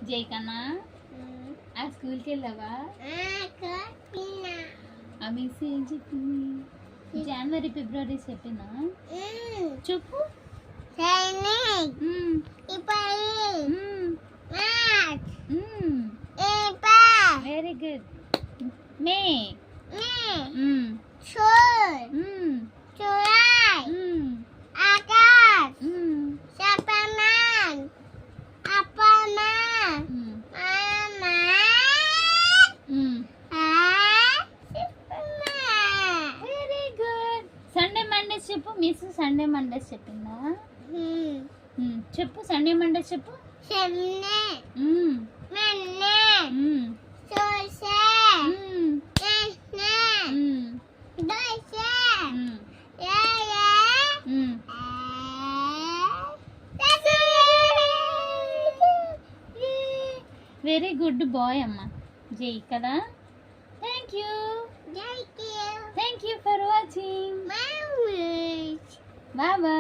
జై కన్నా ఆ స్కూల్కి వెళ్ళావా? ఆ మిస్ ఏం చెప్పింది? జనవరి ఫిబ్రవరి చెప్పిందా? చెప్పు. Very good. మే సండే మండేస్ చెప్పు. మిస్ సండే మండేస్ చెప్పిందా? చెప్పు. సండే మండేస్ చెప్పు. వెరీ గుడ్ బాయ్ అమ్మ. జై కదా. Thank you for watching. Bye bye.